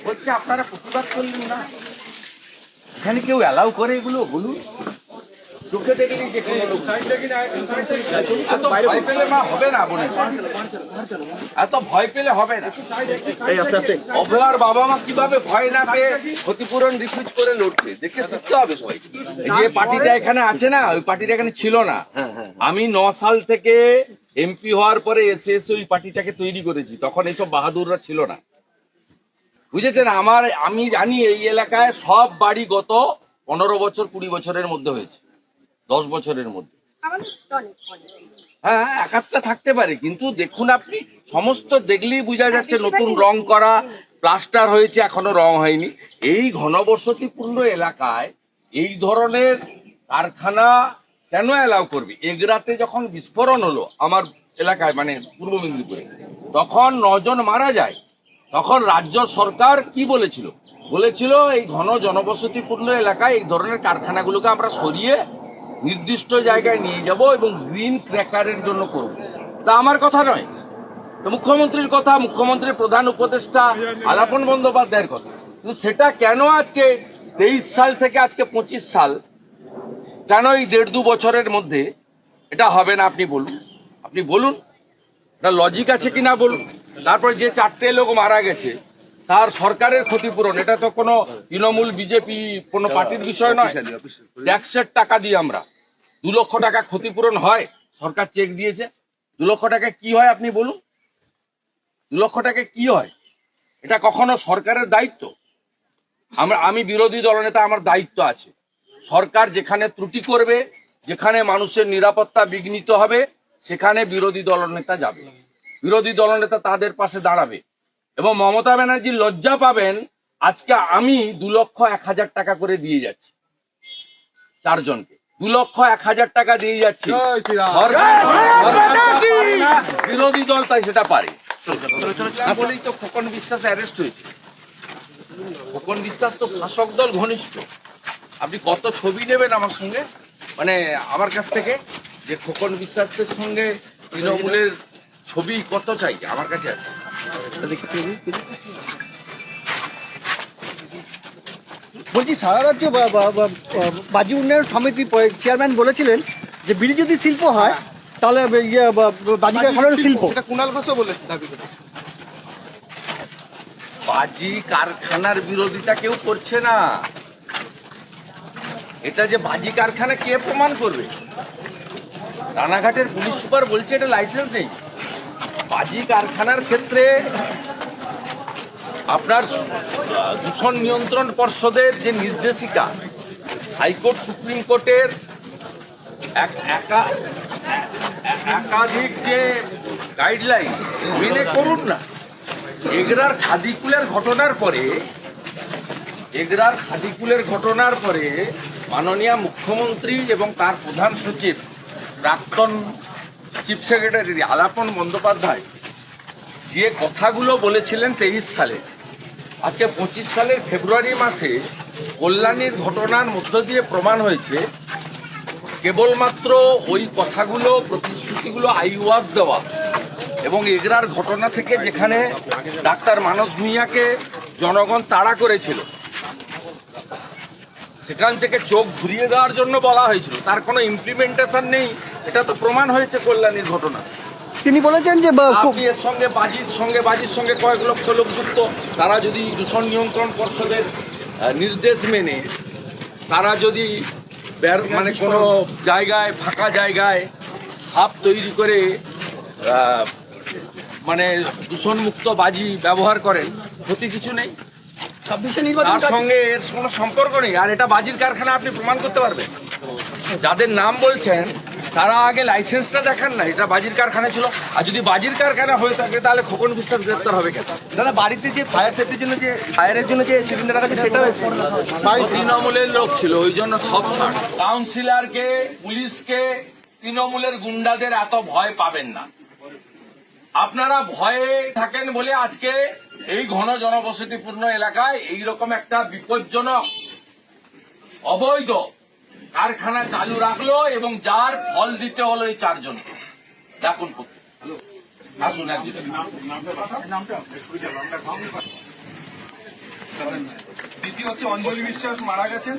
বলছে আপনারা প্রতিবাদ করলেন না, এখানে কেউ অ্যালাউ করে এগুলো? বলুন, চোখে দেখলি যে কোনো লোক এত ভয় পেলে মা হবে না, বোনে এত ভয় পেলে হবে না। অভয়ার বাবা মা কিভাবে ভয় না পেয়ে ক্ষতিপূরণ রিফিউজ করে লড়ছে দেখে শিখতে হবে সবাই। যে পার্টিটা এখানে আছে না, ওই পার্টিটা এখানে ছিল না। আমি 9 সাল থেকে এমপি হওয়ার পরে এসে ওই পার্টিটাকে তৈরি করেছি, তখন এইসব বাহাদুররা ছিল না, বুঝেছেন? আমি জানি এই এলাকায় সব বাড়ি গত 15 বছর 20 বছরের মধ্যে হয়েছে, 10 বছরের মধ্যে। হ্যাঁ, এক আধটা থাকতে পারে, কিন্তু দেখুন আপনি সমস্ত দেখলেই বোঝা যাচ্ছে নতুন রং করা, প্লাস্টার হয়েছে, এখনো রং হয়নি। এই ঘনবসতিপূর্ণ এলাকায় এই ধরনের কারখানা কেন অ্যালাউ করবে? এগরাতে যখন বিস্ফোরণ হলো আমার এলাকায়, মানে পূর্ব মেদিনীপুরে, তখন 9 জন মারা যায়। তখন রাজ্য সরকার কি বলেছিল? বলেছিল এই ঘন জনবসতিপূর্ণ এলাকায় এই ধরনের কারখানাগুলোকে আমরা সরিয়ে নির্দিষ্ট জায়গায় নিয়ে যাব এবং গ্রিন ক্র্যাকারের জন্য করব। তা আমার কথা নয়, তো মুখ্যমন্ত্রীর কথা, মুখ্যমন্ত্রীর প্রধান উপদেষ্টা আলাপন বন্দ্যোপাধ্যায়ের কথা। কিন্তু সেটা কেন আজকে 23 সাল থেকে আজকে 25 সাল, কেন এই 1.5-2 বছরের মধ্যে এটা হবে না? আপনি বলুন, আপনি বলুন, এটা লজিক আছে কিনা বলুন। তারপরে যে 4টে লোক মারা গেছে তার সরকারের ক্ষতিপূরণ, এটা তো কোনো তৃণমূল বিজেপি কোনো পার্টির বিষয় নয়। ট্যাক্সের টাকা দিয়ে আমরা 2 লক্ষ টাকা ক্ষতিপূরণ হয়, সরকার চেক দিয়েছে। 2 লক্ষ টাকা কি হয় আপনি বলুন? 2 লক্ষ টাকা কি হয়? এটা কখনো সরকারের দায়িত্ব? আমি বিরোধী দলনেতা, আমার দায়িত্ব আছে। সরকার যেখানে ত্রুটি করবে, যেখানে মানুষের নিরাপত্তা বিঘ্নিত হবে, সেখানে বিরোধী দলনেতা যাবে, বিরোধী দলনেতা তাদের পাশে দাঁড়াবে। এবং মমতা ব্যানার্জি লজ্জা পাবেন, আজকে আমি 2,01,000 টাকা করে দিয়ে যাচ্ছি 4 জনকে, 2,01,000 টাকা দিয়ে যাচ্ছি। বিরোধী দল তাই সেটা পারে বলেই তো খোকন বিশ্বাস অ্যারেস্ট হয়েছে। খোকন বিশ্বাস তো শাসক দল ঘনিষ্ঠ। আপনি কত ছবি নেবেন আমার সঙ্গে, মানে আমার কাছ থেকে, যে খোকন বিশ্বাসের সঙ্গে তৃণমূলের ছবি কত চাই আমার কাছে আছে। বলছি, সারা রাজ্য বাজি উন্নয়ন সমিতি চেয়ারম্যান বলেছিলেন যে বিড়ি যদি শিল্প হয় তাহলে বাজি কারখানার শিল্প। কুণাল ঘোষ বলেছে, দাবি করেছে। বাজি কারখানার বিরোধিতা কেউ করছে না। এটা যে বাজি কারখানা কে প্রমাণ করবে? রানাঘাটের পুলিশ সুপার বলছে এটা লাইসেন্স নেই। বাজি কারখানার ক্ষেত্রে আপনার দূষণ নিয়ন্ত্রণ পর্ষদের যে নির্দেশিকা, হাইকোর্ট সুপ্রিম কোর্টের একাধিক যে গাইডলাইন মেনে করুন না। এগরার খাদিকুলের ঘটনার পরে মাননীয় মুখ্যমন্ত্রী এবং তার প্রধান সচিব প্রাক্তন চিফ সেক্রেটারি আলাপন বন্দ্যোপাধ্যায় যে কথাগুলো বলেছিলেন 23 সালে, আজকে 25 সালের ফেব্রুয়ারি মাসে কল্যাণীর ঘটনার মধ্য দিয়ে প্রমাণ হয়েছে কেবলমাত্র ওই কথাগুলো, প্রতিশ্রুতিগুলো আইওয়াজ দেওয়া। এবং এগরার ঘটনা থেকে যেখানে ডাক্তার মানস ভূঁইয়াকে জনগণ তাড়া করেছিল, সেখান থেকে চোখ ঘুরিয়ে দেওয়ার জন্য বলা হয়েছিল, তার কোনো ইমপ্লিমেন্টেশন নেই, এটা তো প্রমাণ হয়েছে কল্যাণীর ঘটনা। তিনি বলেছেন যে আপনি এর সঙ্গে বাজির সঙ্গে কয়েক লক্ষ লোক যুক্ত, তারা যদি দূষণ নিয়ন্ত্রণ পর্ষদের নির্দেশ মেনে, তারা যদি মানে কোনো জায়গায়, ফাঁকা জায়গায় হাব তৈরি করে মানে দূষণমুক্ত বাজি ব্যবহার করেন, ক্ষতি কিছু নেই, তার সঙ্গে এর কোনো সম্পর্ক নেই। আর এটা বাজির কারখানা আপনি প্রমাণ করতে পারবেন? যাদের নাম বলছেন তারা আগে লাইসেন্সটা দেখান না, এটা বাজির কারখানা ছিল। আর যদি বাজির কারখানা হয়ে থাকে তাহলে খোকন বিশ্বাস গ্রেপ্তার হবে কেন? দাদা, বাড়িতে যে ফায়ার সেফটির জন্য, যে ফায়ারের জন্য যে সিলিন্ডার রাখা আছে, সেটাও তৃণমূলের লোক ছিল, ওই জন্য সব ছাড়। কাউন্সিলরকে, পুলিশকে, তৃণমূলের গুন্ডাদের এত ভয় পাবেন না। আপনারা ভয়ে থাকেন বলে আজকে এই ঘন জনবসতিপূর্ণ এলাকায় এইরকম একটা বিপজ্জনক অবৈধ কারখানা চালু রাখলো এবং যার ফল দিতে হলো এই 4 জন। ডাকুন করতে আসুন একদিন। দ্বিতীয় হচ্ছে অঞ্জলি বিশ্বাস মারা গেছেন